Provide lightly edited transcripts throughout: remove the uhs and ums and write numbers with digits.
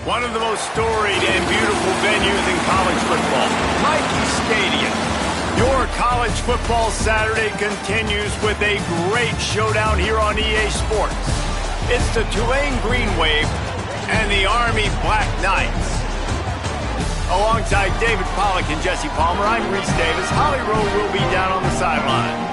One of the most storied and beautiful venues in college football, Mickey Stadium. Your college football Saturday continues with a great showdown here on EA Sports. It's the Tulane Green Wave and the Army Black Knights. Alongside David Pollack and Jesse Palmer, I'm Reese Davis. Holly Rowe will be down on the sideline.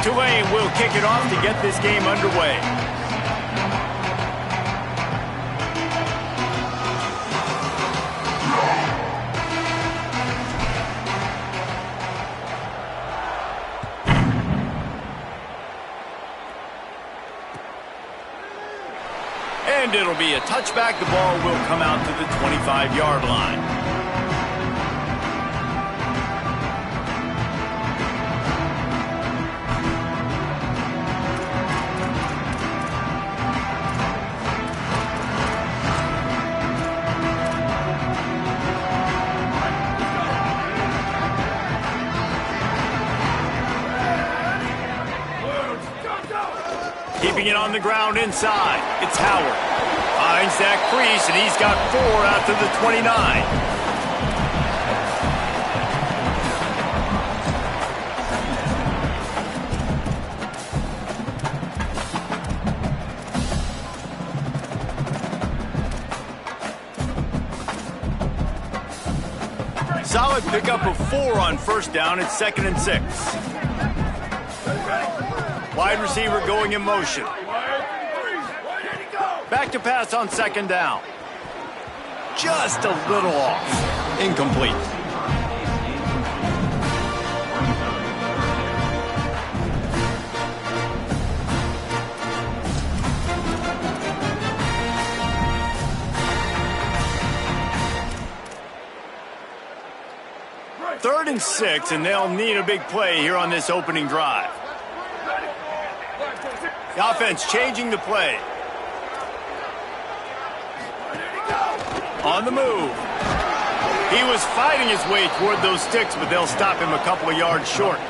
Tulane will kick it off to get this game underway. And it'll be a touchback. The ball will come out to the 25-yard line. Keeping it on the ground inside. It's Howard. Finds that crease, and he's got 4 out to the 29. Solid pickup of 4 on first down. It's 2nd and 6. Wide receiver going in motion. Back to pass on 2nd down. Just a little off. Incomplete. Third and 6, and they'll need a big play here on this opening drive. The offense changing the play. On the move. He was fighting his way toward those sticks, but they'll stop him a couple of yards short.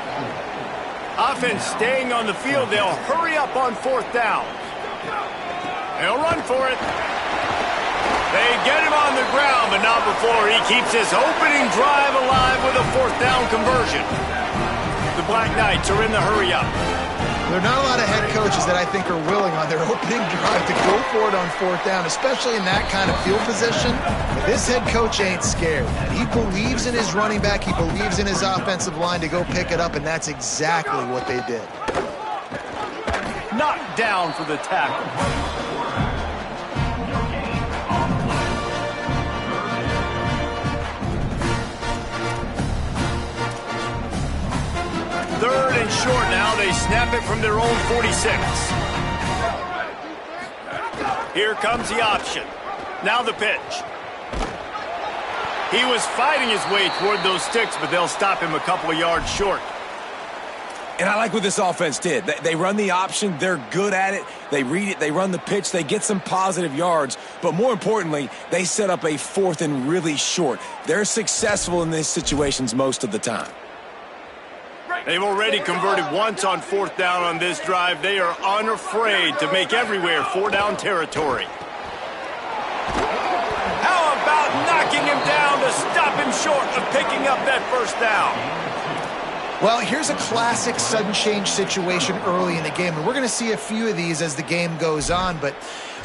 Offense staying on the field. They'll hurry up on 4th down. They'll run for it. They get him on the ground, but not before he keeps his opening drive alive with a 4th down conversion. The Black Knights are in the hurry up. There are not a lot of head coaches that I think are willing on their opening drive to go for it on 4th down, especially in that kind of field position. But this head coach ain't scared. He believes in his running back. He believes in his offensive line to go pick it up, and that's exactly what they did. Knocked down for the tackle. Third and short now. They snap it from their own 46. Here comes the option. Now the pitch. He was fighting his way toward those sticks, but they'll stop him a couple of yards short. And I like what this offense did. They run the option. They're good at it. They read it. They run the pitch. They get some positive yards. But more importantly, they set up a 4th and really short. They're successful in these situations most of the time. They've already converted once on 4th down on this drive. They are unafraid to make everywhere 4-down territory. How about knocking him down to stop him short of picking up that 1st down? Well, here's a classic sudden change situation early in the game, and we're going to see a few of these as the game goes on, but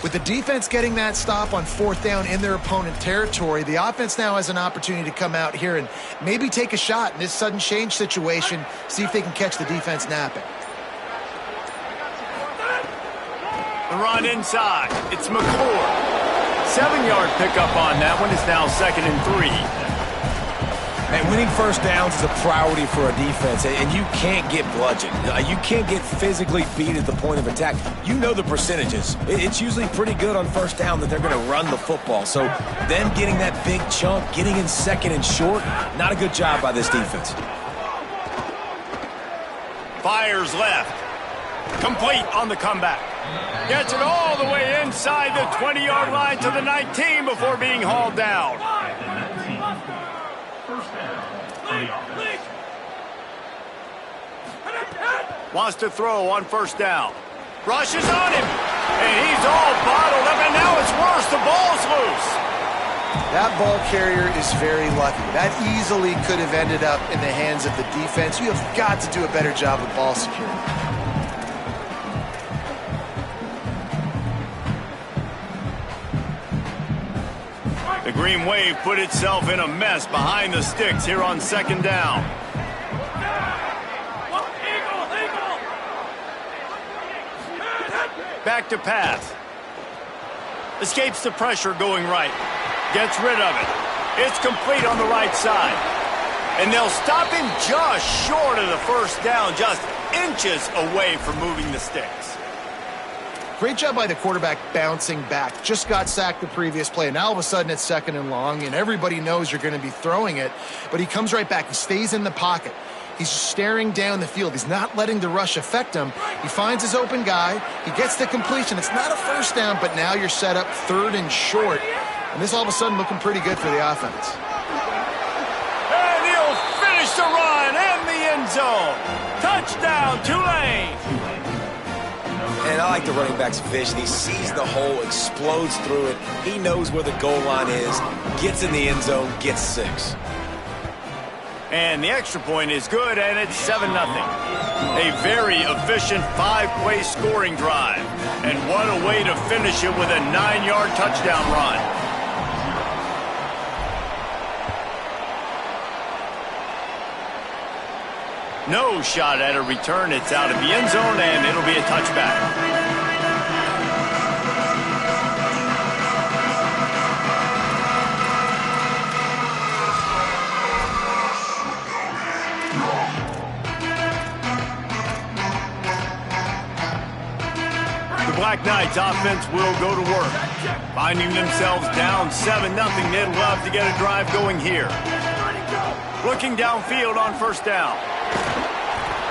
with the defense getting that stop on 4th down in their opponent territory, the offense now has an opportunity to come out here and maybe take a shot in this sudden change situation, see if they can catch the defense napping. The run inside. It's McClure. 7-yard pickup on that one. It's now 2nd and 3. And winning first downs is a priority for a defense, and you can't get bludgeoned. You can't get physically beat at the point of attack. You know the percentages. It's usually pretty good on first down that they're going to run the football. So them getting that big chunk, getting in second and short, not a good job by this defense. Fires left. Complete on the comeback. Gets it all the way inside the 20-yard line to the 19 before being hauled down. Wants to throw on first down. Rushes on him. And he's all bottled up, and now it's worse. The ball's loose. That ball carrier is very lucky. That easily could have ended up in the hands of the defense. You have got to do a better job of ball security. The Green Wave put itself in a mess behind the sticks here on second down. Back to pass. Escapes the pressure going right. Gets rid of it. It's complete on the right side. And they'll stop him just short of the first down, just inches away from moving the sticks. Great job by the quarterback bouncing back. Just got sacked the previous play. Now all of a sudden it's second and long, and everybody knows you're going to be throwing it. But he comes right back. He stays in the pocket. He's staring down the field. He's not letting the rush affect him. He finds his open guy. He gets the completion. It's not a first down, but now you're set up third and short. And this all of a sudden looking pretty good for the offense. And he'll finish the run in the end zone. Touchdown, Tulane. And I like the running back's vision. He sees the hole, explodes through it. He knows where the goal line is, gets in the end zone, gets 6. And the extra point is good, and it's 7-0. A very efficient 5-play scoring drive. And what a way to finish it with a 9-yard touchdown run. No shot at a return. It's out of the end zone, and it'll be a touchback. The Black Knights offense will go to work. Finding themselves down 7-0, they'd love to get a drive going here. Looking downfield on first down.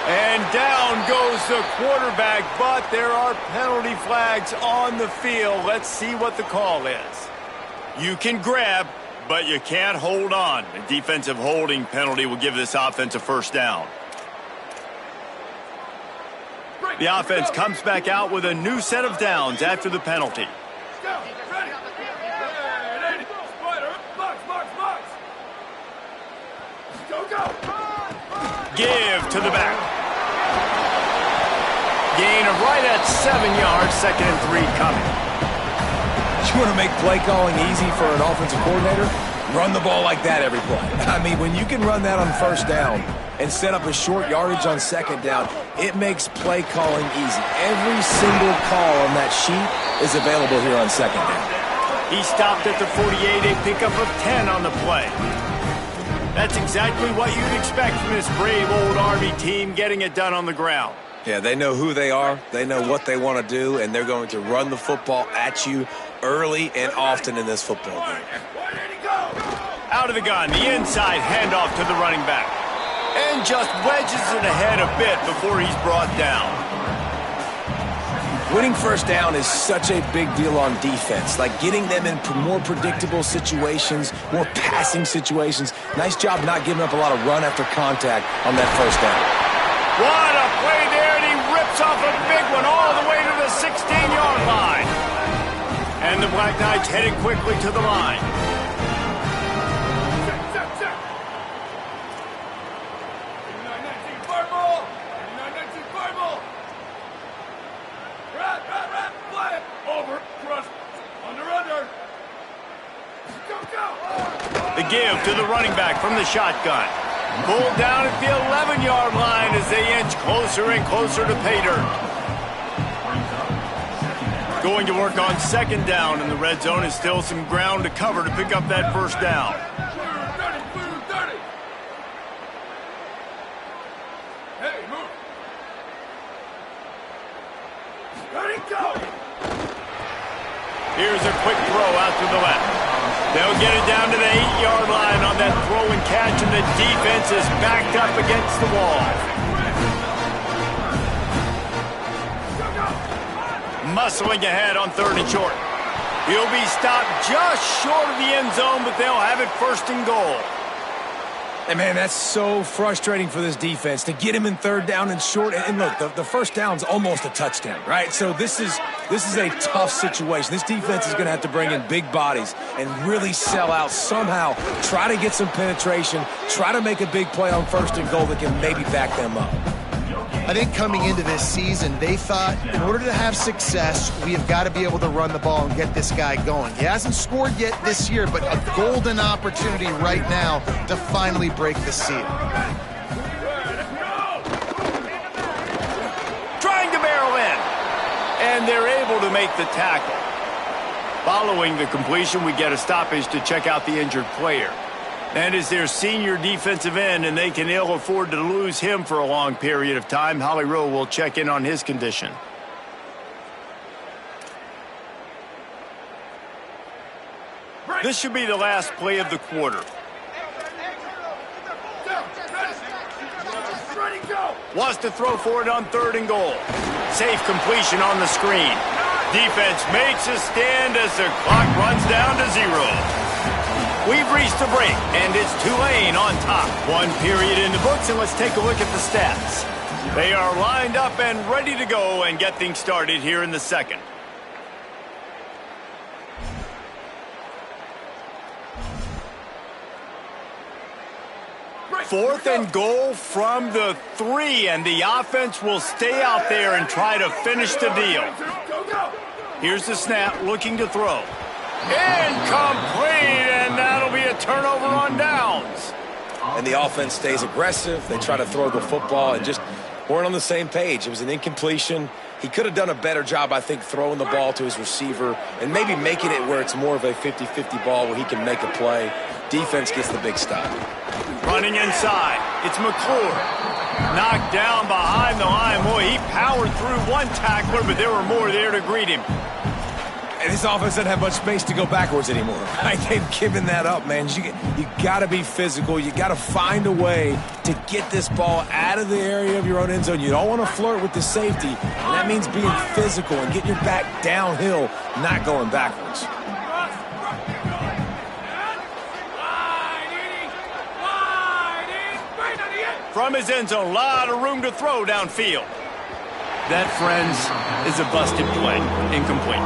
And down goes the quarterback, but there are penalty flags on the field. Let's see what the call is. You can grab, but you can't hold on. A defensive holding penalty will give this offense a first down. The offense comes back out with a new set of downs after the penalty. Give to the back. Gain of right at 7 yards, 2nd and 3 coming. You want to make play calling easy for an offensive coordinator? Run the ball like that every play. I mean, when you can run that on first down and set up a short yardage on second down, it makes play calling easy. Every single call on that sheet is available here on second down. He stopped at the 48, a pickup of 10 on the play. That's exactly what you'd expect from this brave old Army team, getting it done on the ground. Yeah, they know who they are, they know what they want to do, and they're going to run the football at you early and often in this football game. Out of the gun, the inside handoff to the running back. And just wedges it ahead a bit before he's brought down. Winning first down is such a big deal on defense, like getting them in more predictable situations, more passing situations. Nice job not giving up a lot of run after contact on that first down. What a play there, and he rips off a big one all the way to the 16-yard line. And the Black Knights headed quickly to the line. The give to the running back from the shotgun. Pulled down at the 11-yard line as they inch closer and closer to pay dirt. Going to work on second down, and the red zone is still some ground to cover to pick up that first down. Here's a quick throw out to the left. They'll get it down to the 8-yard line on that throw and catch, and the defense is backed up against the wall. Muscling ahead on 3rd and short. He'll be stopped just short of the end zone, but they'll have it 1st and goal. And, man, that's so frustrating for this defense to get him in 3rd down and short. And look, the 1st down's almost a touchdown, right? So this is a tough situation. This defense is going to have to bring in big bodies and really sell out somehow, try to get some penetration, try to make a big play on 1st and goal that can maybe back them up. I think coming into this season, they thought in order to have success, we have got to be able to run the ball and get this guy going. He hasn't scored yet this year, but a golden opportunity right now to finally break the seal. Trying to barrel in, and they're able to make the tackle. Following the completion, we get a stoppage to check out the injured player. That is their senior defensive end, and they can ill afford to lose him for a long period of time. Holly Rowe will check in on his condition. This should be the last play of the quarter. Wants to throw for it on 3rd and goal. Safe completion on the screen. Defense makes a stand as the clock runs down to 0. We've reached the break, and it's Tulane on top. 1 period in the books, and let's take a look at the stats. They are lined up and ready to go and get things started here in the 2nd. Fourth and goal from the 3, and the offense will stay out there and try to finish the deal. Here's the snap, looking to throw. Incomplete, and that'll be a turnover on downs. And the offense stays aggressive. They try to throw the football and just weren't on the same page. It was an incompletion. He could have done a better job, I think, throwing the ball to his receiver and maybe making it where it's more of a 50-50 ball where he can make a play. Defense gets the big stop. Running inside, it's McClure. Knocked down behind the line. Boy, he powered through one tackler, but there were more there to greet him. And this offense doesn't have much space to go backwards anymore. Right? They've given that up, man. You got to be physical. You got to find a way to get this ball out of the area of your own end zone. You don't want to flirt with the safety, and that means being physical and getting your back downhill, not going backwards. From his end zone, a lot of room to throw downfield. That, friends, is a busted play. Incomplete.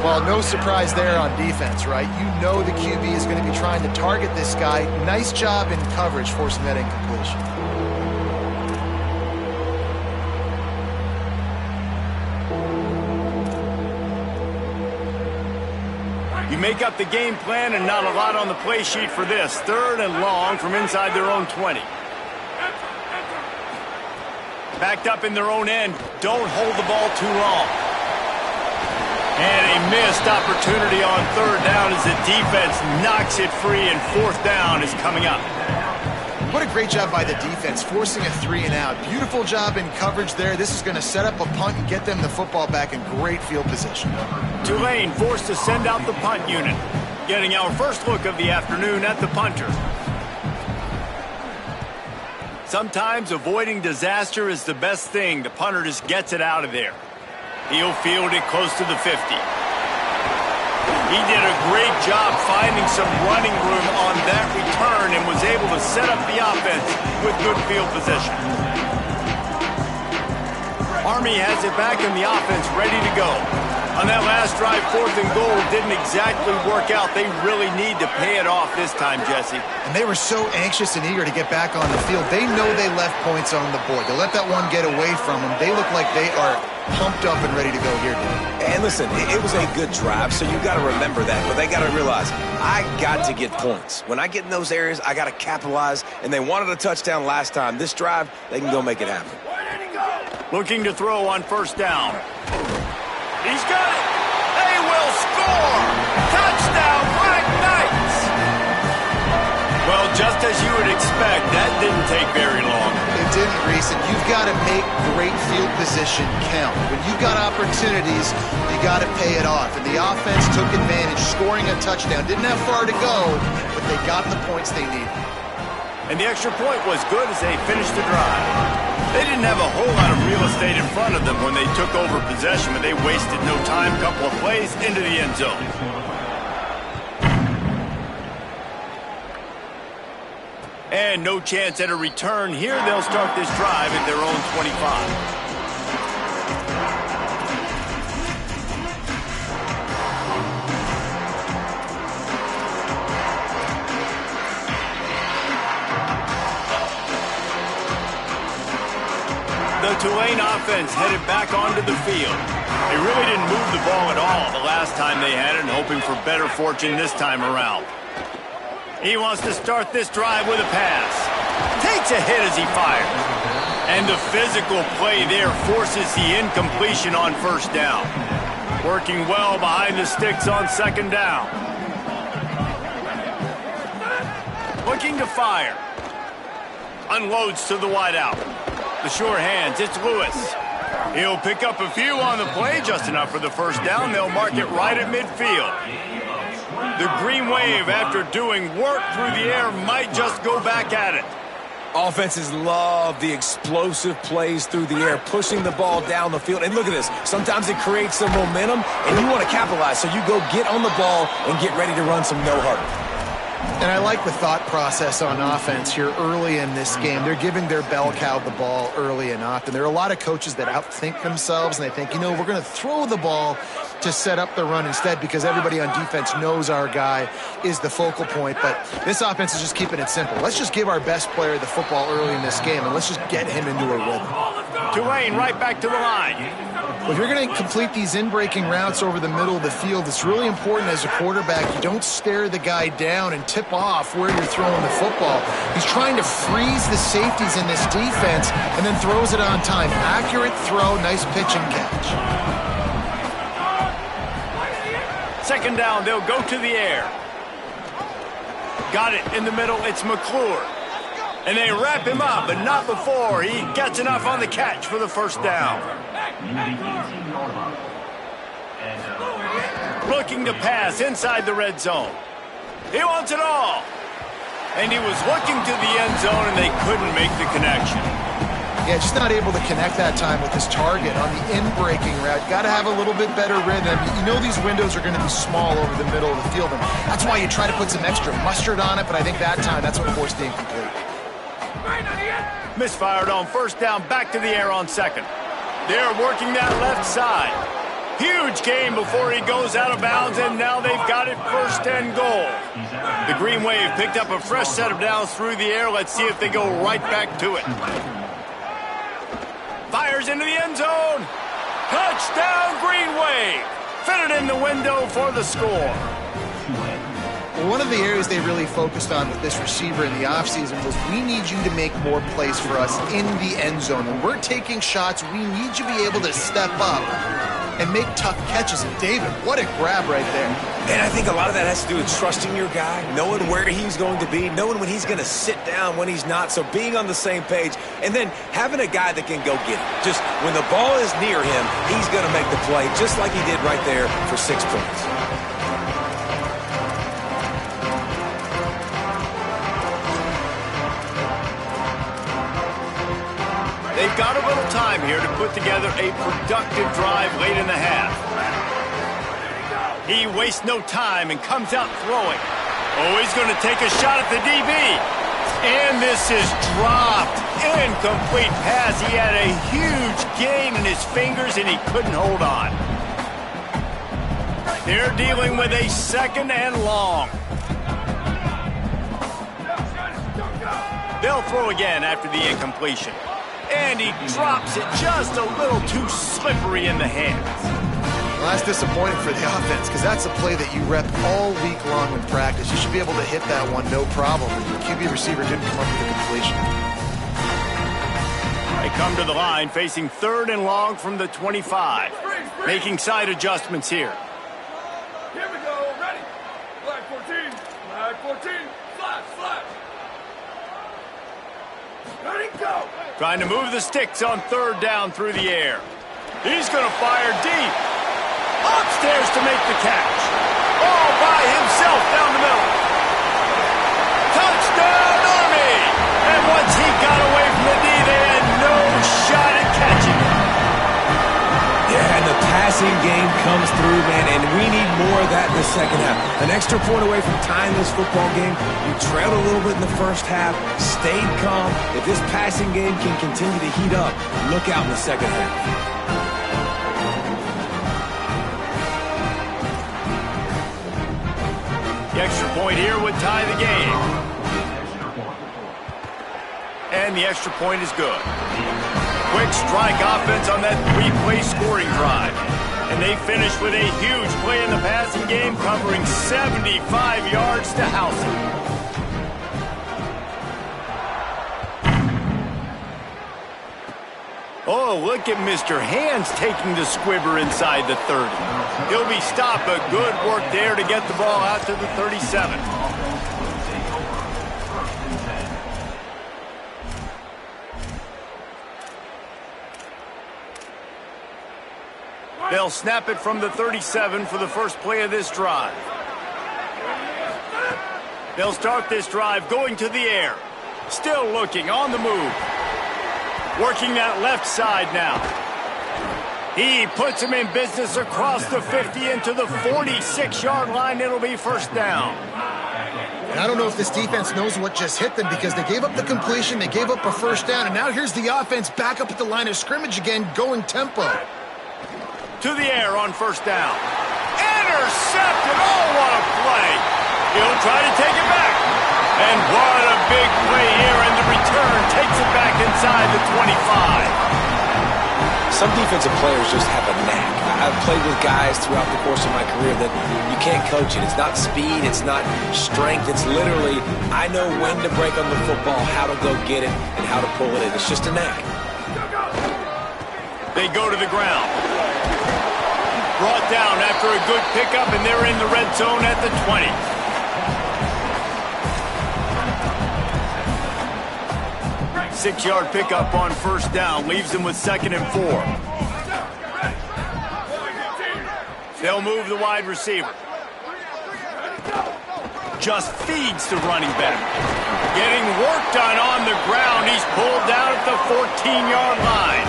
Well, no surprise there on defense, right? You know the QB is going to be trying to target this guy. Nice job in coverage forcing that incompletion. You make up the game plan and not a lot on the play sheet for this. 3rd and long from inside their own 20. Backed up in their own end. Don't hold the ball too long. And a missed opportunity on 3rd down as the defense knocks it free, and 4th down is coming up. What a great job by the defense, forcing a 3-and-out. Beautiful job in coverage there. This is going to set up a punt and get them the football back in great field position. Tulane forced to send out the punt unit. Getting our first look of the afternoon at the punter. Sometimes avoiding disaster is the best thing. The punter just gets it out of there. He'll field it close to the 50. He did a great job finding some running room on that return and was able to set up the offense with good field position. Army has it back in the offense ready to go. On that last drive, 4th and goal didn't exactly work out. They really need to pay it off this time, Jesse. And they were so anxious and eager to get back on the field. They know they left points on the board. To let that one get away from them, they look like they are pumped up and ready to go here, Dan. And listen, it was a good drive, so you got to remember that. But they got to realize, I got to get points. When I get in those areas, I got to capitalize. And they wanted a touchdown last time. This drive, they can go make it happen. Looking to throw on 1st down. He's got it. They will score. Touchdown, Black Knights. Well, just as you would expect, that didn't take very long. It didn't, Reese. listen, you've got to make great field position count. When you've got opportunities, you got to pay it off. And the offense took advantage, scoring a touchdown. Didn't have far to go, but they got the points they needed. And the extra point was good as they finished the drive. They didn't have a whole lot of real estate in front of them when they took over possession, but they wasted no time. Couple of plays into the end zone. And no chance at a return here. They'll start this drive at their own 25. The Tulane offense headed back onto the field. They really didn't move the ball at all the last time they had it, hoping for better fortune this time around. He wants to start this drive with a pass. Takes a hit as he fires. And the physical play there forces the incompletion on first down. Working well behind the sticks on second down. Looking to fire. Unloads to the wideout. The sure hands, it's Lewis. He'll pick up a few on the play, just enough for the first down. They'll mark it right at midfield. The green wave, after doing work through the air, might just go back at it. Offenses love the explosive plays through the air, pushing the ball down the field. And look at this. Sometimes it creates some momentum, and you want to capitalize. So you go get on the ball and get ready to run some no-huddle. And I like the thought process on offense here early in this game. They're giving their bell cow the ball early and often. There are a lot of coaches that outthink themselves, and they think, you know, we're going to throw the ball to set up the run instead because everybody on defense knows our guy is the focal point. But this offense is just keeping it simple. Let's just give our best player the football early in this game, and let's just get him into a rhythm. Tulane right back to the line. Well, if you're going to complete these in-breaking routes over the middle of the field, it's really important as a quarterback you don't stare the guy down and tip off where you're throwing the football. He's trying to freeze the safeties in this defense and then throws it on time. Accurate throw, nice pitch and catch. Second down, they'll go to the air. Got it in the middle, it's McClure. And they wrap him up, but not before he gets enough on the catch for the first down. Looking to pass inside the red zone. He wants it all. And he was looking to the end zone, and they couldn't make the connection. Yeah, just not able to connect that time with his target on the in-breaking route. Got to have a little bit better rhythm. You know these windows are going to be small over the middle of the field, and that's why you try to put some extra mustard on it, but I think that time that's what forced the incomplete. Misfired on first down, back to the air on second. They're working that left side. Huge gain before he goes out of bounds, and now they've got it first and goal. The Green Wave picked up a fresh set of downs through the air. Let's see if they go right back to it. Fires into the end zone. Touchdown, Green Wave. Fitted in the window for the score. Well, one of the areas they really focused on with this receiver in the offseason was we need you to make more plays for us in the end zone. When we're taking shots, we need you to be able to step up and make tough catches. And David, what a grab right there. And I think a lot of that has to do with trusting your guy, knowing where he's going to be, knowing when he's going to sit down, when he's not. So being on the same page, and then having a guy that can go get it. Just when the ball is near him, he's going to make the play, just like he did right there for 6 points. They've got a little time here to put together a productive drive late in the half. He wastes no time and comes out throwing. Oh, he's going to take a shot at the DB. And this is dropped. Incomplete pass. He had a huge gain in his fingers, and he couldn't hold on. They're dealing with a second and long. They'll throw again after the incompletion. And he drops it just a little too slippery in the hands. Well, that's disappointing for the offense because that's a play that you rep all week long in practice. You should be able to hit that one no problem. The QB receiver didn't come up with a completion. They come to the line facing third and long from the 25. Making side adjustments here. Here we go. Ready. Flag 14. Flag 14. Flash. Ready, go. Trying to move the sticks on third down through the air. He's going to fire deep. Upstairs to make the catch. All by himself down the middle. Touchdown, Army! And once he got away from the D, they had no shot at catching him. Yeah, and the passing game comes through, man, and we need more of that in the second half. An extra point away from tying this football game. You trailed a little bit in the first half, stayed calm. If this passing game can continue to heat up, look out in the second half. The extra point here would tie the game. And the extra point is good. Quick strike offense on that three-play scoring drive. And they finished with a huge play in the passing game, covering 75 yards to house it. Oh, look at Mr. Hands taking the squibber inside the 30. He'll be stopped, but good work there to get the ball out to the 37. They'll snap it from the 37 for the first play of this drive. They'll start this drive going to the air. Still looking on the move. Working that left side now. He puts him in business across the 50 into the 46-yard line. It'll be first down. And I don't know if this defense knows what just hit them because they gave up the completion, they gave up a first down, and now here's the offense back up at the line of scrimmage again, going tempo. To the air on first down. Intercepted. Oh, what a play. He'll try to take it back. And what a big play here, and the return takes it back inside the 25. Some defensive players just have a knack. I've played with guys throughout the course of my career that you can't coach it. It's not speed, it's not strength. It's literally, I know when to break on the football, how to go get it, and how to pull it in. It's just a knack. They go to the ground. Brought down after a good pickup, and they're in the red zone at the 20. Six-yard pickup on first down leaves them with 2nd and 4. They'll move the wide receiver. Just feeds the running back. Getting work done on the ground. He's pulled down at the 14-yard line.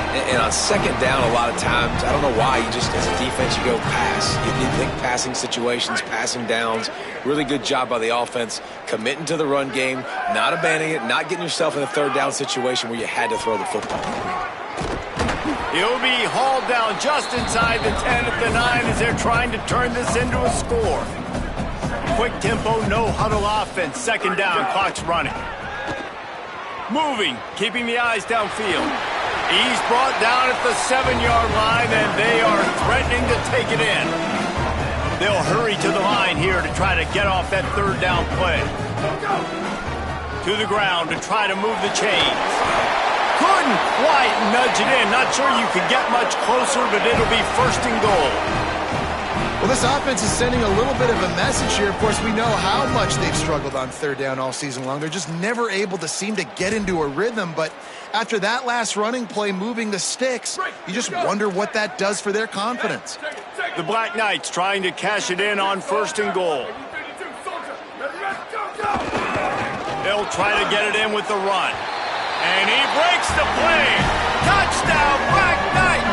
And on second down, a lot of times, I don't know why, you just, as a defense, you go pass. You think passing situations, passing downs. Really good job by the offense, committing to the run game, not abandoning it, not getting yourself in a third down situation where you had to throw the football. He'll be hauled down just inside the 10 at the 9 as they're trying to turn this into a score. Quick tempo, no huddle offense. Second down, clock's running. Moving, keeping the eyes downfield. He's brought down at the 7-yard line, and they are threatening to take it in. They'll hurry to the line here to try to get off that third down play. To the ground to try to move the chains. Couldn't quite nudge it in. Not sure you could get much closer, but it'll be 1st and goal. Well, this offense is sending a little bit of a message here. Of course, we know how much they've struggled on third down all season long. They're just never able to seem to get into a rhythm. But after that last running play, moving the sticks, you just wonder what that does for their confidence. The Black Knights trying to cash it in on 1st and goal. They'll try to get it in with the run. And he breaks the play. Touchdown, Black Knights!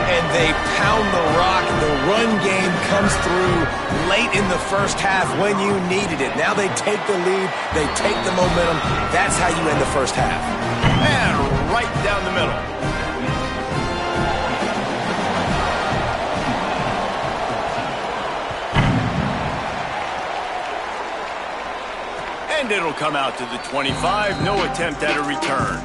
And they pound the rock. The run game comes through late in the first half when you needed it. Now they take the lead. They take the momentum. That's how you end the first half. And right down the middle. And it'll come out to the 25. No attempt at a return.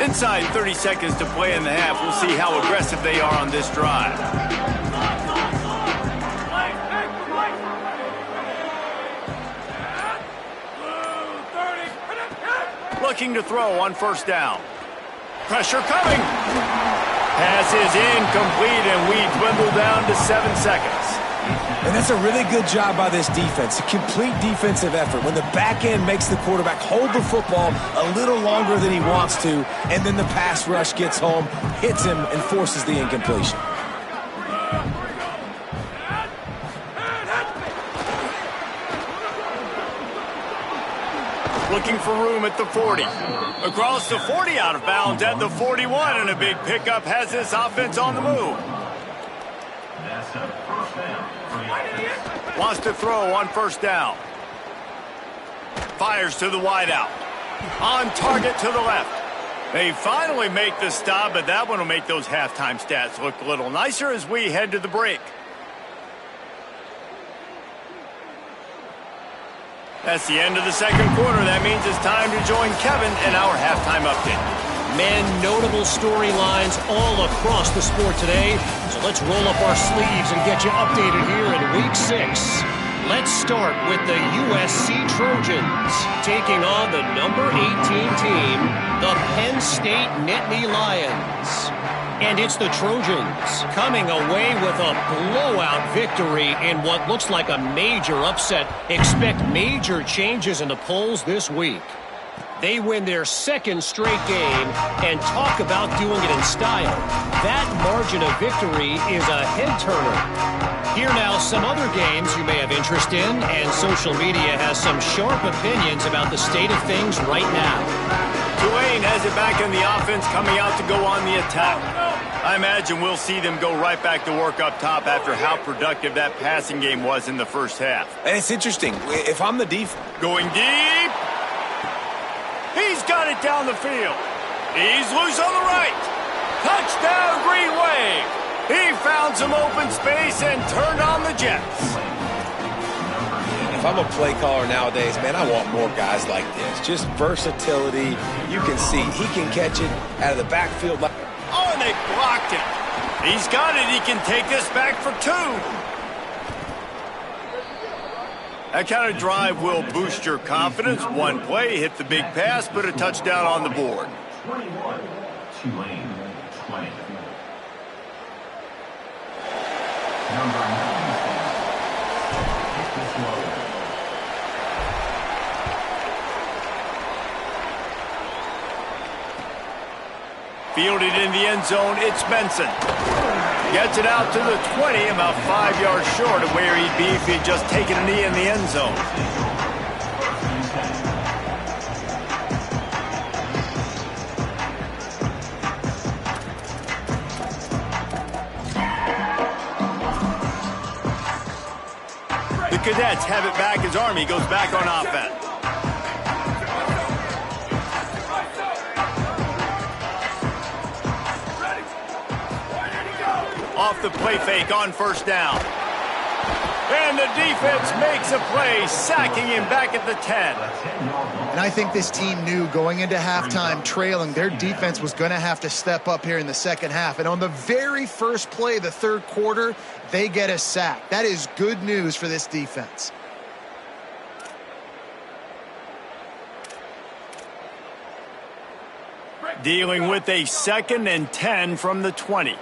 Inside 30 seconds to play in the half. We'll see how aggressive they are on this drive. Looking to throw on first down. Pressure coming. Pass is incomplete, and we dwindle down to 7 seconds. And that's a really good job by this defense, a complete defensive effort. When the back end makes the quarterback hold the football a little longer than he wants to, and then the pass rush gets home, hits him, and forces the incompletion. Looking for room at the 40. Across the 40, out of bounds at the 41, and a big pickup has this offense on the move. Wants to throw on first down. Fires to the wideout. On target to the left. They finally make the stop, but that one will make those halftime stats look a little nicer as we head to the break. That's the end of the second quarter. That means it's time to join Kevin in our halftime update. Man, notable storylines all across the sport today. So let's roll up our sleeves and get you updated here in Week 6. Let's start with the USC Trojans taking on the number 18 team, the Penn State Nittany Lions. And it's the Trojans coming away with a blowout victory in what looks like a major upset. Expect major changes in the polls this week. They win their second straight game, and talk about doing it in style. That margin of victory is a head-turner. Here now, some other games you may have interest in, and social media has some sharp opinions about the state of things right now. Tulane has it back in the offense, coming out to go on the attack. I imagine we'll see them go right back to work up top after how productive that passing game was in the first half. And it's interesting. If I'm the defense... Going deep. He's got it down the field. He's loose on the right. Touchdown, Green Wave. He found some open space and turned on the Jets. If I'm a play caller nowadays, man, I want more guys like this. Just versatility. You can see he can catch it out of the backfield. Oh, and they blocked it. He's got it. He can take this back for 2. That kind of drive will boost your confidence. One play, hit the big pass, put a touchdown on the board. 21, Tulane 20. Number 96, Fielded in the end zone, it's Benson. Gets it out to the 20, about 5 yards short of where he'd be if he'd just taken a knee in the end zone. The Cadets have it back as Army goes back on offense. Off the play fake on first down. And the defense makes a play, sacking him back at the 10. And I think this team knew going into halftime trailing, their defense was going to have to step up here in the second half. And on the very first play, the third quarter, they get a sack. That is good news for this defense. Dealing with a 2nd and 10 from the 20.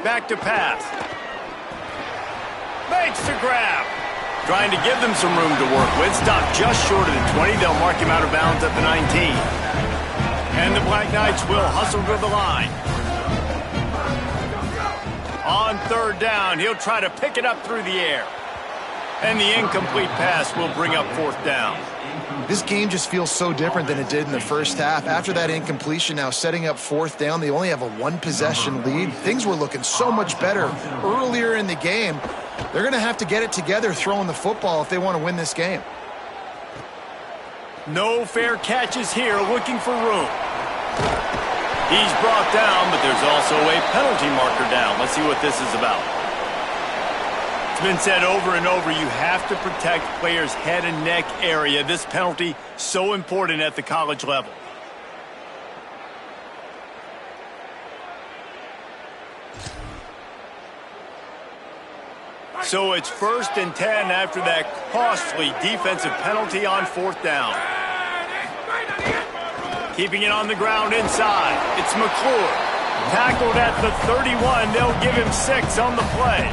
Back to pass. Makes the grab. Trying to give them some room to work with. Stopped just short of the 20. They'll mark him out of bounds at the 19. And the Black Knights will hustle to the line. On third down, he'll try to pick it up through the air. And the incomplete pass will bring up fourth down. This game just feels so different than it did in the first half. After that incompletion, now setting up fourth down, they only have a 1-possession lead. Things were looking so much better earlier in the game. They're going to have to get it together throwing the football if they want to win this game. No fair catches here, looking for room. He's brought down, but there's also a penalty marker down. Let's see what this is about. It's been said over and over, you have to protect players' head and neck area. This penalty, so important at the college level. So it's 1st and 10 after that costly defensive penalty on 4th down. Keeping it on the ground inside. It's McClure. Tackled at the 31. They'll give him 6 on the play.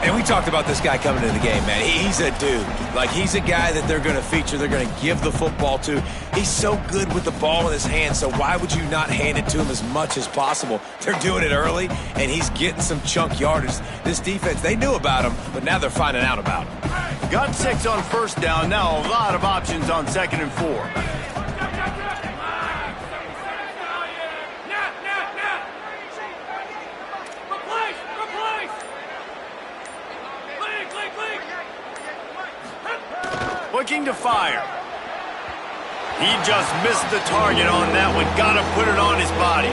And we talked about this guy coming into the game, man. He's a dude. Like, he's a guy that they're going to feature, they're going to give the football to. He's so good with the ball in his hand, so why would you not hand it to him as much as possible? They're doing it early, and he's getting some chunk yardage. This defense, they knew about him, but now they're finding out about him. Got 6 on 1st down. Now a lot of options on 2nd and 4. Looking to fire. He just missed the target on that one. Got to put it on his body.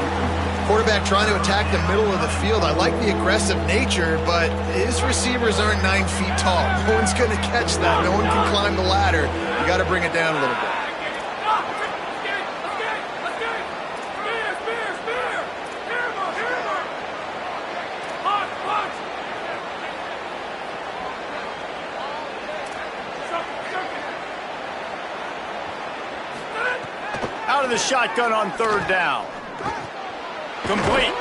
Quarterback trying to attack the middle of the field. I like the aggressive nature, but his receivers aren't 9 feet tall. No one's going to catch that. No one can climb the ladder. You got to bring it down a little bit. Out of the shotgun on 3rd down. Complete.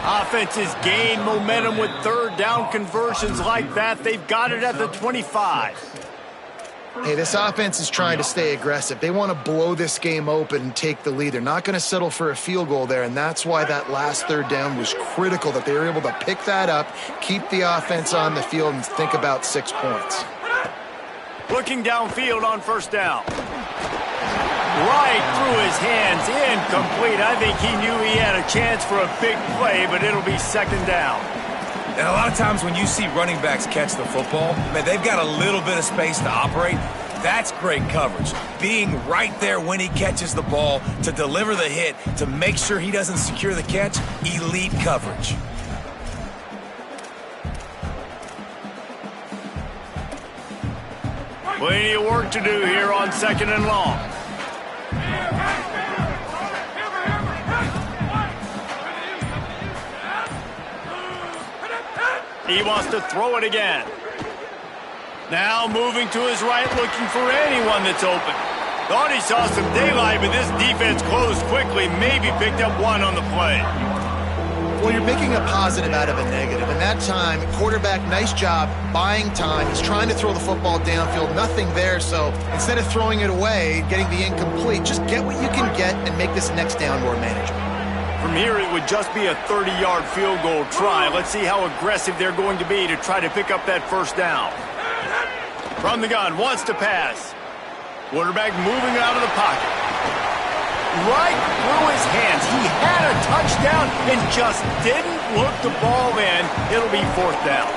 Offenses gain momentum with 3rd down conversions like that. They've got it at the 25. Hey, this offense is trying to stay aggressive. They want to blow this game open and take the lead. They're not going to settle for a field goal there, and that's why that last 3rd down was critical, that they were able to pick that up, keep the offense on the field, and think about 6 points. Looking downfield on 1st down. Right through his hands, incomplete. I think he knew he had a chance for a big play, but it'll be 2nd down. And a lot of times when you see running backs catch the football, man, they've got a little bit of space to operate. That's great coverage. Being right there when he catches the ball to deliver the hit, to make sure he doesn't secure the catch, elite coverage. Plenty of work to do here on 2nd and long. He wants to throw it again. Now moving to his right, looking for anyone that's open. Thought he saw some daylight, but this defense closed quickly. Maybe picked up 1 on the play. Well, you're making a positive out of a negative. And that time, quarterback, nice job buying time. He's trying to throw the football downfield. Nothing there, so instead of throwing it away, getting the incomplete, just get what you can get and make this next down more manageable. From here, it would just be a 30-yard field goal try. Let's see how aggressive they're going to be to try to pick up that 1st down. From the gun, wants to pass. Quarterback moving out of the pocket. Right through his hands. He had a touchdown and just didn't look the ball in. It'll be 4th down.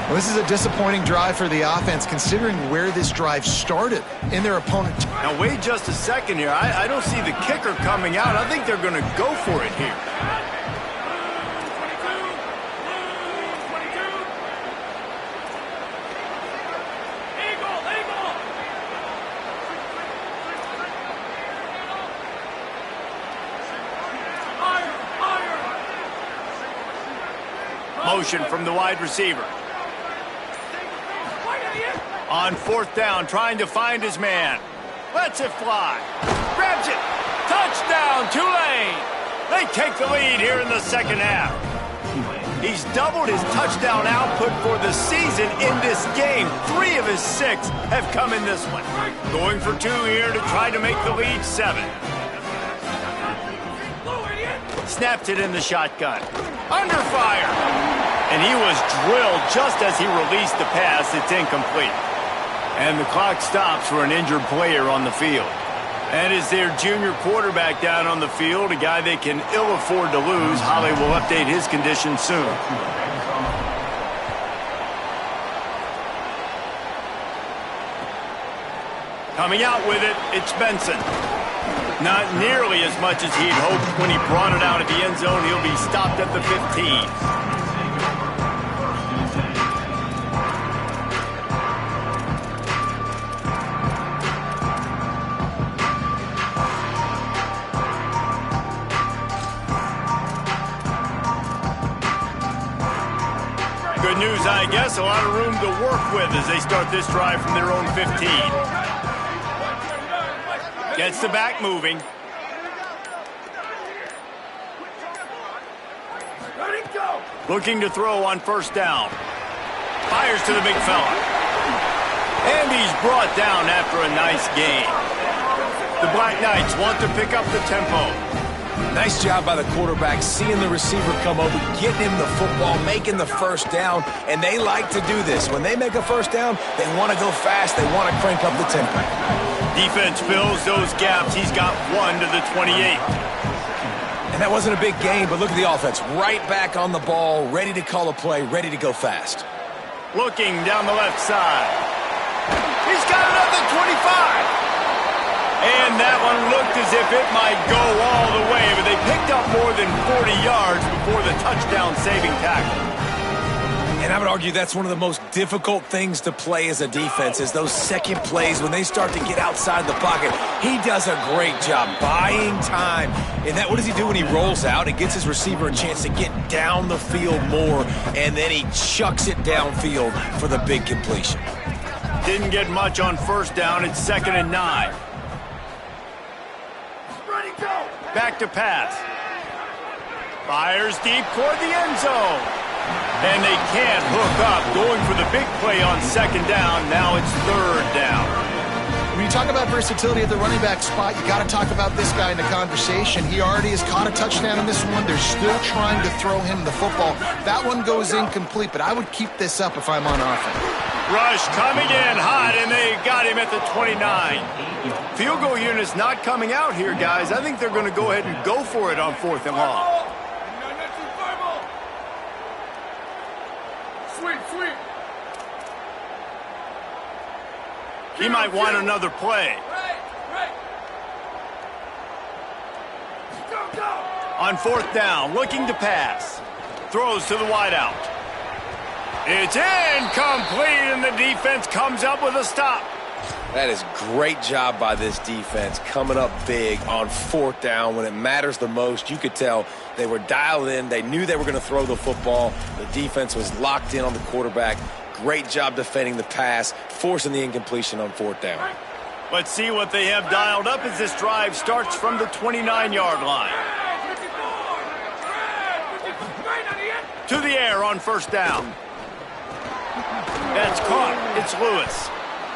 Well, this is a disappointing drive for the offense, considering where this drive started in their opponent. Now, wait just a second here. I don't see the kicker coming out. I think they're going to go for it here. Motion from the wide receiver. On 4th down, trying to find his man. Lets it fly. Grabs it. Touchdown, Tulane. They take the lead here in the 2nd half. He's doubled his touchdown output for the season in this game. 3 of his 6 have come in this one. Going for 2 here to try to make the lead 7. Snapped it in the shotgun. Under fire. And he was drilled just as he released the pass. It's incomplete. And the clock stops for an injured player on the field. That is their junior quarterback down on the field, a guy they can ill afford to lose. Holly will update his condition soon. Coming out with it, it's Benson. Not nearly as much as he'd hoped when he brought it out of the end zone. He'll be stopped at the 15. news, I guess. A lot of room to work with as they start this drive from their own 15. Gets the back moving. Looking to throw on first down. Fires to the big fella. And he's brought down after a nice gain. The Black Knights want to pick up the tempo. Nice job by the quarterback, seeing the receiver come over, getting him the football, making the first down, and they like to do this. When they make a first down, they want to go fast, they want to crank up the tempo. Defense fills those gaps. He's got 1 to the 28. And that wasn't a big gain, but look at the offense. Right back on the ball, ready to call a play, ready to go fast. Looking down the left side. He's got another 25. And that one looked as if it might go all the way, but they picked up more than 40 yards before the touchdown-saving tackle. And I would argue that's one of the most difficult things to play as a defense is those second plays when they start to get outside the pocket. He does a great job buying time. And what does he do when he rolls out? It gets his receiver a chance to get down the field more, and then he chucks it downfield for the big completion. Didn't get much on first down. It's 2nd and 9. Back to pass. Fires deep toward the end zone. And they can't hook up. Going for the big play on 2nd down. Now it's 3rd down. When you talk about versatility at the running back spot, you got to talk about this guy in the conversation. He already has caught a touchdown in this one. They're still trying to throw him the football. That one goes incomplete, but I would keep this up if I'm on offense. Rush coming in hot, and they got him at the 29. Field goal unit's not coming out here, guys. I think they're going to go ahead and go for it on 4th and long. Sweep. He might want another play. Go. On 4th down, looking to pass. Throws to the wideout. It's incomplete, and the defense comes up with a stop. That is great job by this defense, coming up big on 4th down when it matters the most. You could tell they were dialed in. They knew they were going to throw the football. The defense was locked in on the quarterback. Great job defending the pass, forcing the incompletion on 4th down. Let's see what they have dialed up as this drive starts from the 29-yard line. To the air on 1st down. That's caught. It's Lewis.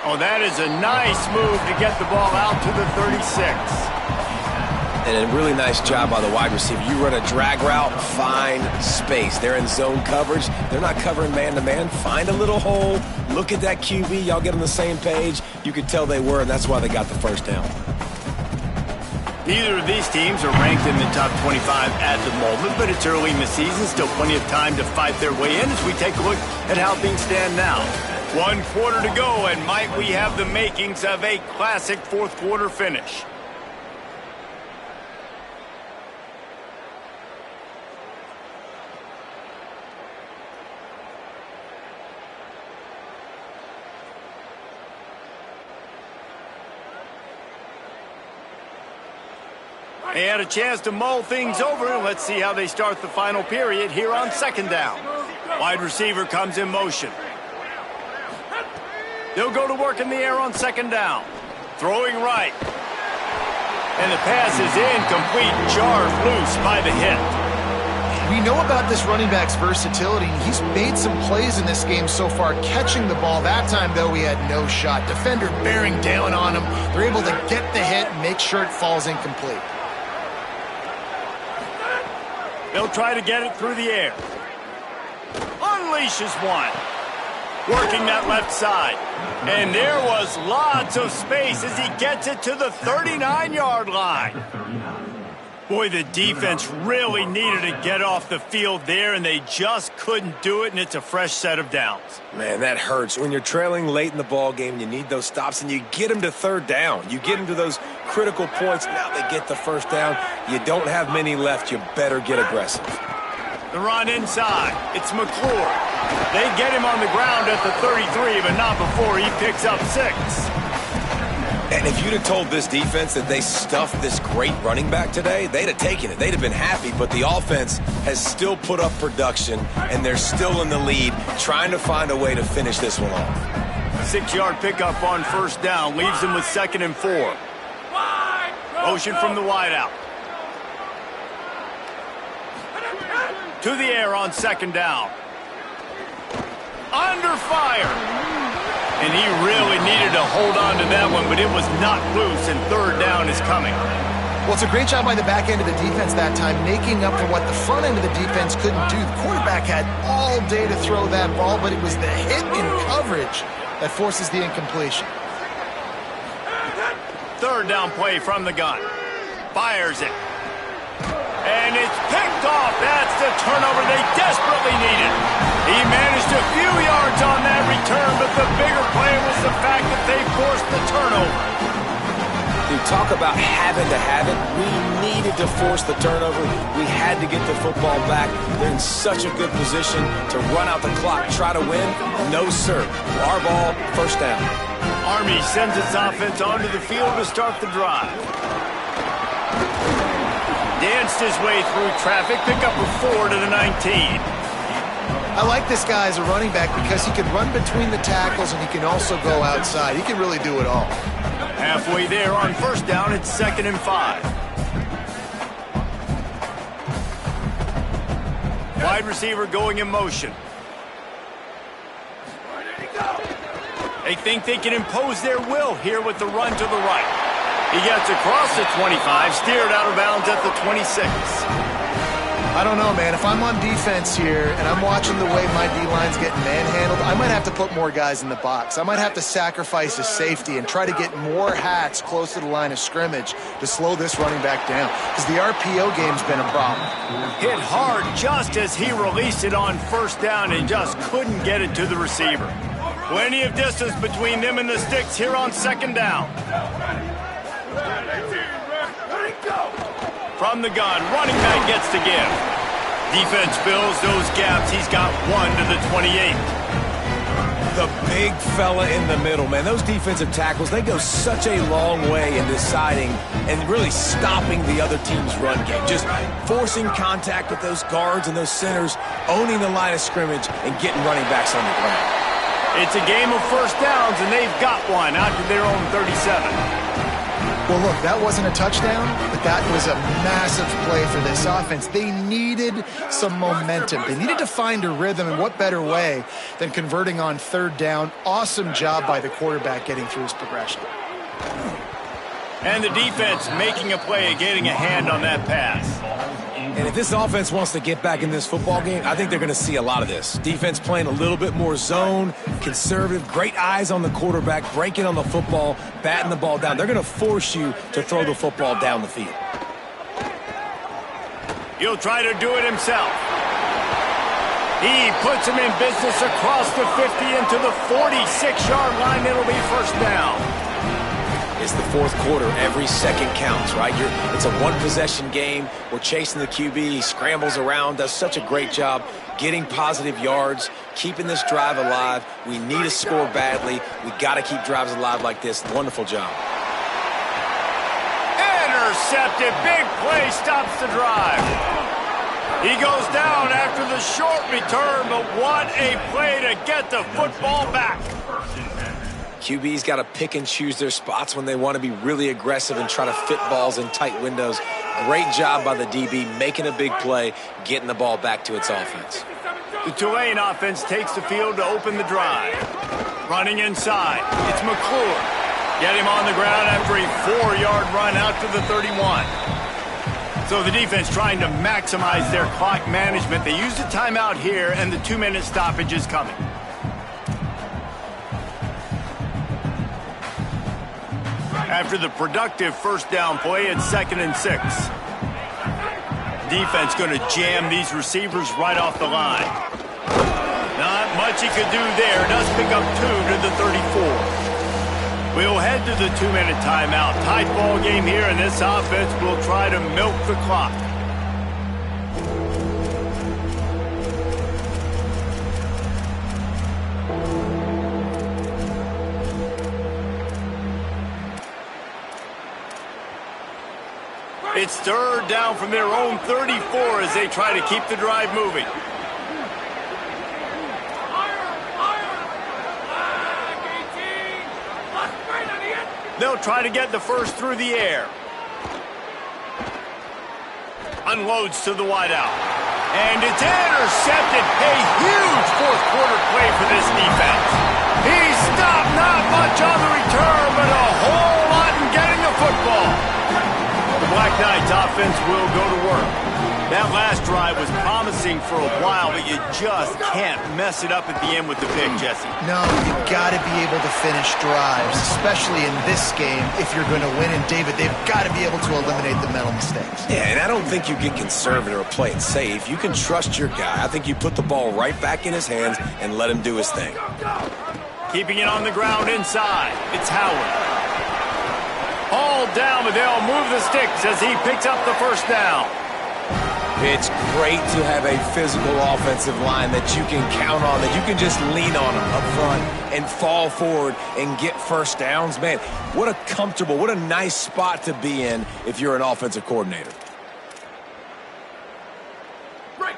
Oh, that is a nice move to get the ball out to the 36. And a really nice job by the wide receiver. You run a drag route, find space. They're in zone coverage. They're not covering man-to-man. Find a little hole. Look at that QB. Y'all get on the same page. You could tell they were, and that's why they got the first down. Neither of these teams are ranked in the top 25 at the moment, but it's early in the season. Still plenty of time to fight their way in as we take a look at how things stand now. 1 quarter to go, and might we have the makings of a classic 4th quarter finish. They had a chance to mull things over. Let's see how they start the final period here on 2nd down. Wide receiver comes in motion. They'll go to work in the air on 2nd down. Throwing right. And the pass is incomplete. Jarred loose by the hit. We know about this running back's versatility. He's made some plays in this game so far, catching the ball. That time, though, he had no shot. Defender bearing down on him. They're able to get the hit and make sure it falls incomplete. They'll try to get it through the air. Unleashes one. Working that left side. And there was lots of space as he gets it to the 39-yard line. Boy, the defense really needed to get off the field there, and they just couldn't do it, and it's a fresh set of downs. Man, that hurts. When you're trailing late in the ball game, you need those stops, and you get them to 3rd down. You get them to those critical points. Now they get the first down. You don't have many left. You better get aggressive. The run inside. It's McClure. They get him on the ground at the 33, but not before he picks up 6. And If you'd have told this defense that they stuffed this great running back today, they'd have taken it. They'd have been happy, but the offense has still put up production, and they're still in the lead, trying to find a way to finish this one off. 6-yard pickup on first down, leaves them with 2nd and 4. Motion from the wideout. To the air on 2nd down. Under fire. And he really needed to hold on to that one, but it was not loose, and 3rd down is coming. Well, it's a great job by the back end of the defense that time, making up for what the front end of the defense couldn't do. The quarterback had all day to throw that ball, but it was the hit in coverage that forces the incompletion. 3rd down play from the gun. Fires it. And it's picked off. That's the turnover they desperately needed. He managed a few yards on that return, but the bigger play was the fact that they forced the turnover. Dude, talk about having to have it. We needed to force the turnover. We had to get the football back. They're in such a good position to run out the clock, try to win. No, sir. Our ball, 1st down. Army sends its offense onto the field to start the drive. Danced his way through traffic, pick up a 4 to the 19. I like this guy as a running back because he can run between the tackles and he can also go outside. He can really do it all. Halfway there on 1st down, it's 2nd and 5. Wide receiver going in motion. They think they can impose their will here with the run to the right. He gets across the 25, steered out of bounds at the 26. I don't know, man. If I'm on defense here and I'm watching the way my D-line's getting manhandled, I might have to put more guys in the box. I might have to sacrifice a safety and try to get more hats close to the line of scrimmage to slow this running back down, because the RPO game's been a problem. Hit hard just as he released it on 1st down and just couldn't get it to the receiver. Plenty of distance between them and the sticks here on 2nd down. From the gun, running back gets to give. Defense fills those gaps. He's got 1 to the 28. The big fella in the middle, man. Those defensive tackles, they go such a long way in deciding and really stopping the other team's run game. Just forcing contact with those guards and those centers, owning the line of scrimmage, and getting running backs on the ground. It's a game of 1st downs, and they've got one out to their own 37. Well, look, that wasn't a touchdown, but that was a massive play for this offense. They needed some momentum. They needed to find a rhythm, and what better way than converting on 3rd down. Awesome job by the quarterback getting through his progression. And the defense making a play, getting a hand on that pass. And if this offense wants to get back in this football game, I think they're going to see a lot of this. Defense playing a little bit more zone, conservative, great eyes on the quarterback, breaking on the football, batting the ball down. They're going to force you to throw the football down the field. He'll try to do it himself. He puts him in business across the 50 into the 46-yard line. It'll be 1st down. It's the 4th quarter. Every second counts, right? It's a one-possession game. We're chasing the QB. He scrambles around, does such a great job getting positive yards, keeping this drive alive. We need to score badly. We got to keep drives alive like this. Wonderful job. Intercepted. Big play stops the drive. He goes down after the short return, but what a play to get the football back. QB's got to pick and choose their spots when they want to be really aggressive and try to fit balls in tight windows. Great job by the DB making a big play, getting the ball back to its offense. The Tulane offense takes the field to open the drive. Running inside, it's McClure. Get him on the ground after a 4-yard run out to the 31. So the defense trying to maximize their clock management. They use the timeout here, and the 2-minute stoppage is coming. After the productive 1st down play, it's 2nd and 6. Defense going to jam these receivers right off the line. Not much he could do there. Does pick up 2 to the 34. We'll head to the 2-minute timeout. Tight ball game here, and this offense will try to milk the clock. It's third down from their own 34 as they try to keep the drive moving. They'll try to get the first through the air. Unloads to the wideout. And it's intercepted. A huge fourth quarter play for this defense. He stopped, not much on the return, but a whole lot in getting the football. The Black Knights offense will go to work. That last drive was promising for a while, but you just can't mess it up at the end with the pick, Jesse. No, you've got to be able to finish drives, especially in this game if you're going to win. And, David, they've got to be able to eliminate the mental mistakes. Yeah, and I don't think you get conservative or play it safe. You can trust your guy. I think you put the ball right back in his hands and let him do his thing. Keeping it on the ground inside. It's Howard. Hauled down, but they'll move the sticks as he picks up the first down. It's great to have a physical offensive line that you can count on, that you can just lean on them up front and fall forward and get first downs. Man, what a comfortable, what a nice spot to be in if you're an offensive coordinator.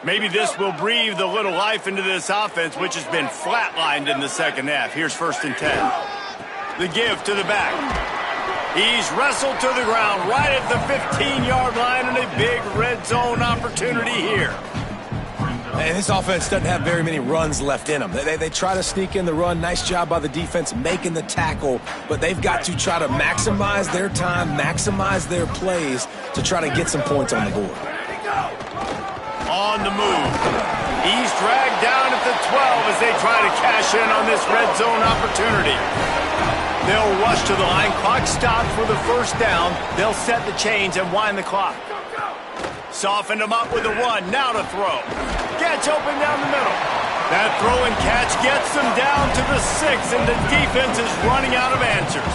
Maybe this will breathe a little life into this offense, which has been flatlined in the second half. Here's 1st and 10. The give to the back. He's wrestled to the ground right at the 15-yard line, and a big red zone opportunity here. And this offense doesn't have very many runs left in them. They try to sneak in the run. Nice job by the defense making the tackle, but they've got to try to maximize their time, maximize their plays to try to get some points on the board. On the move. He's dragged down at the 12 as they try to cash in on this red zone opportunity. They'll rush to the line. Clock stopped for the first down. They'll set the chains and wind the clock. Softened him up with a run. Now to throw. Gets open down the middle. That throw and catch gets them down to the 6, and the defense is running out of answers.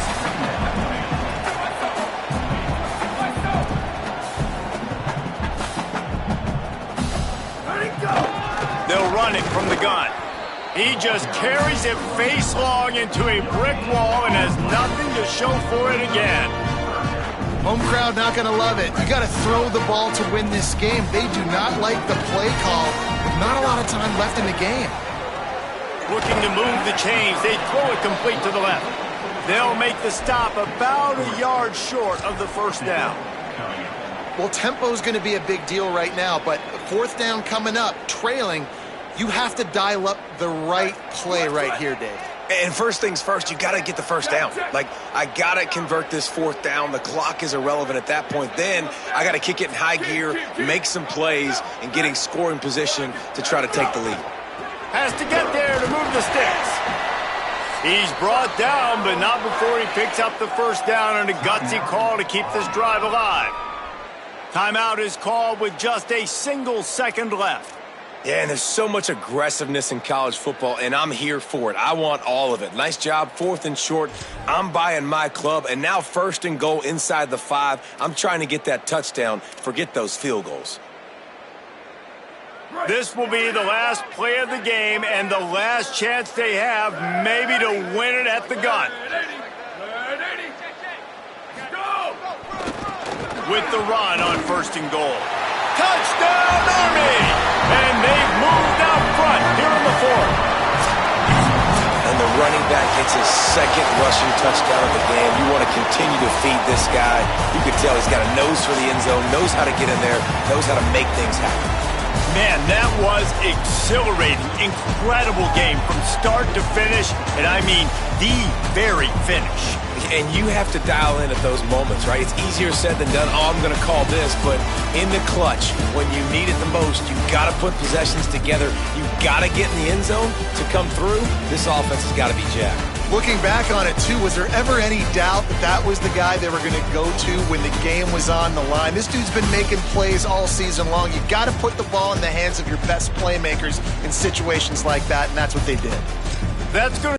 They'll run it from the gun. He just carries it face long into a brick wall and has nothing to show for it again. Home crowd not going to love it. You got to throw the ball to win this game. They do not like the play call with not a lot of time left in the game. Looking to move the chains. They throw it complete to the left. They'll make the stop about a yard short of the first down. Well, tempo is going to be a big deal right now, but 4th down coming up, trailing, you have to dial up the right play right here, Dave. And first things first, you got to get the first down. Like, I got to convert this 4th down. The clock is irrelevant at that point. Then I got to kick it in high gear, make some plays, and get in scoring position to try to take the lead. Has to get there to move the sticks. He's brought down, but not before he picks up the first down and a gutsy call to keep this drive alive. Timeout is called with just a single second left. Yeah, and there's so much aggressiveness in college football, and I'm here for it. I want all of it. Nice job, 4th and short. I'm buying my club, and now 1st and goal inside the 5. I'm trying to get that touchdown. Forget those field goals. This will be the last play of the game and the last chance they have maybe to win it at the gun. With the run on 1st and goal. Touchdown, Army! And they've moved out front here in the 4th. And the running back gets his 2nd rushing touchdown of the game. You want to continue to feed this guy. You can tell he's got a nose for the end zone, knows how to get in there, knows how to make things happen. Man, that was exhilarating. Incredible game from start to finish, and I mean the very finish. And you have to dial in at those moments, right? It's easier said than done. Oh, I'm going to call this, but in the clutch, when you need it the most, you got to put possessions together. You got to get in the end zone to come through. This offense has got to be jacked. Looking back on it, too, was there ever any doubt that that was the guy they were going to go to when the game was on the line? This dude's been making plays all season long. You got to put the ball in the hands of your best playmakers in situations like that, and that's what they did. That's going